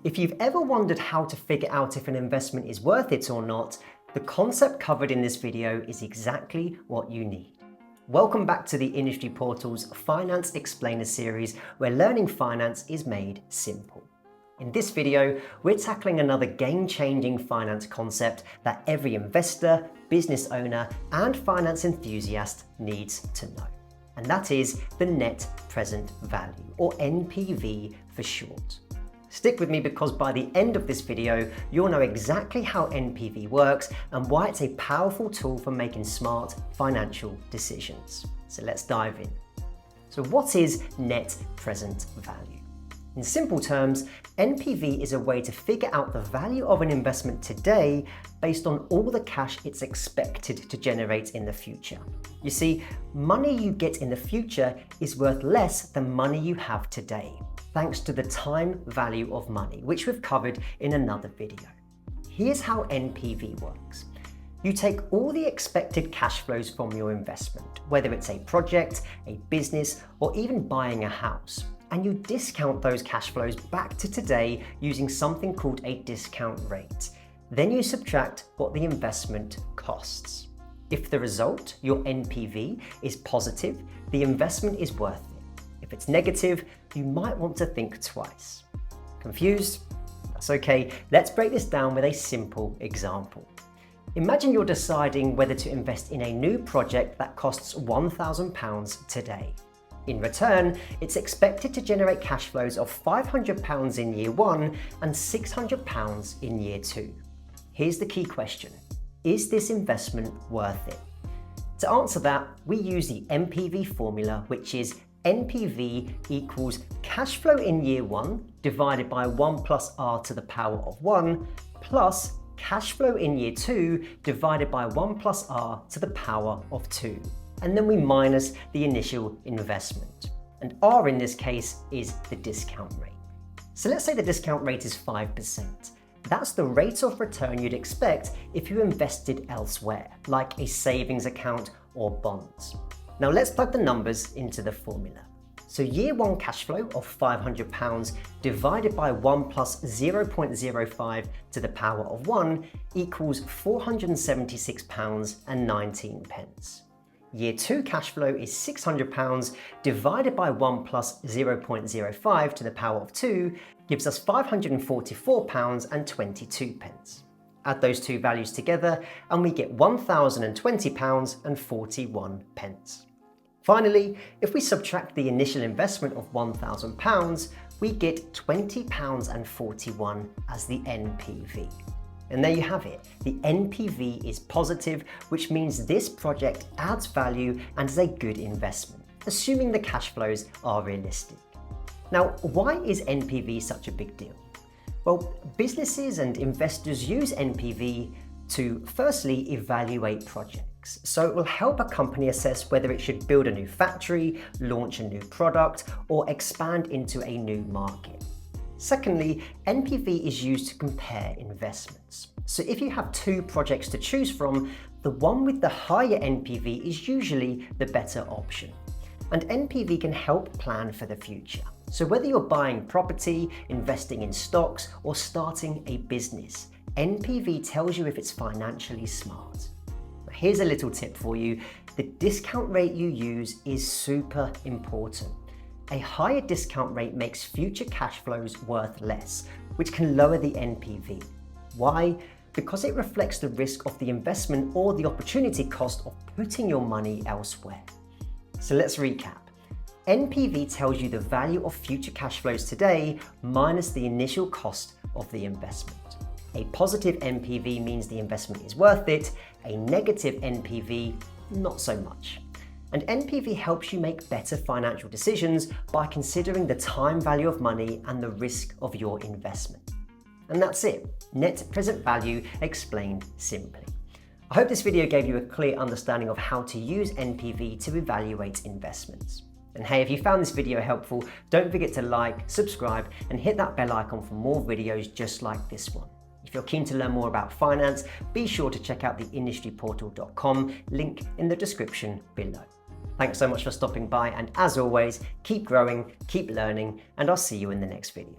If you've ever wondered how to figure out if an investment is worth it or not, the concept covered in this video is exactly what you need. Welcome back to the Industry Portal's Finance Explainer series, where learning finance is made simple. In this video, we're tackling another game-changing finance concept that every investor, business owner, and finance enthusiast needs to know. And that is the net present value, or NPV for short. Stick with me because by the end of this video, you'll know exactly how NPV works and why it's a powerful tool for making smart financial decisions. So let's dive in. So what is net present value? In simple terms, NPV is a way to figure out the value of an investment today based on all the cash it's expected to generate in the future. You see, money you get in the future is worth less than money you have today, thanks to the time value of money, which we've covered in another video. Here's how NPV works. You take all the expected cash flows from your investment, whether it's a project, a business, or even buying a house, and you discount those cash flows back to today using something called a discount rate. Then you subtract what the investment costs. If the result, your NPV, is positive, the investment is worth it. If it's negative, you might want to think twice. Confused? That's okay. Let's break this down with a simple example. Imagine you're deciding whether to invest in a new project that costs £1,000 today. In return, it's expected to generate cash flows of £500 in year one and £600 in year two. Here's the key question. Is this investment worth it? To answer that, we use the NPV formula, which is NPV equals cash flow in year one divided by 1 plus r to the power of 1 plus cash flow in year two divided by 1 plus r to the power of 2. And then we minus the initial investment. And r in this case is the discount rate. So let's say the discount rate is 5%. That's the rate of return you'd expect if you invested elsewhere, like a savings account or bonds. Now let's plug the numbers into the formula. So year one cash flow of £500 divided by 1 plus 0.05 to the power of 1 equals £476.19. Year two cash flow is £600 divided by 1 plus 0.05 to the power of 2 gives us £544.22. Add those two values together and we get £1,020.41. Finally, if we subtract the initial investment of £1,000, we get £20.41 as the NPV. And there you have it. The NPV is positive, which means this project adds value and is a good investment, assuming the cash flows are realistic. Now, why is NPV such a big deal? Well, businesses and investors use NPV to firstly evaluate projects. So it will help a company assess whether it should build a new factory, launch a new product, or expand into a new market. Secondly, NPV is used to compare investments. So if you have two projects to choose from, the one with the higher NPV is usually the better option. And NPV can help plan for the future. So whether you're buying property, investing in stocks, or starting a business, NPV tells you if it's financially smart. Here's a little tip for you. The discount rate you use is super important. A higher discount rate makes future cash flows worth less, which can lower the NPV. Why? Because it reflects the risk of the investment or the opportunity cost of putting your money elsewhere. So let's recap. NPV tells you the value of future cash flows today minus the initial cost of the investment. A positive NPV means the investment is worth it, a negative NPV, not so much. And NPV helps you make better financial decisions by considering the time value of money and the risk of your investment. And that's it. Net present value explained simply. I hope this video gave you a clear understanding of how to use NPV to evaluate investments. And hey, if you found this video helpful, don't forget to like, subscribe, and hit that bell icon for more videos just like this one. If you're keen to learn more about finance, be sure to check out the industryportal.com, link in the description below. Thanks so much for stopping by, and as always, keep growing, keep learning, and I'll see you in the next video.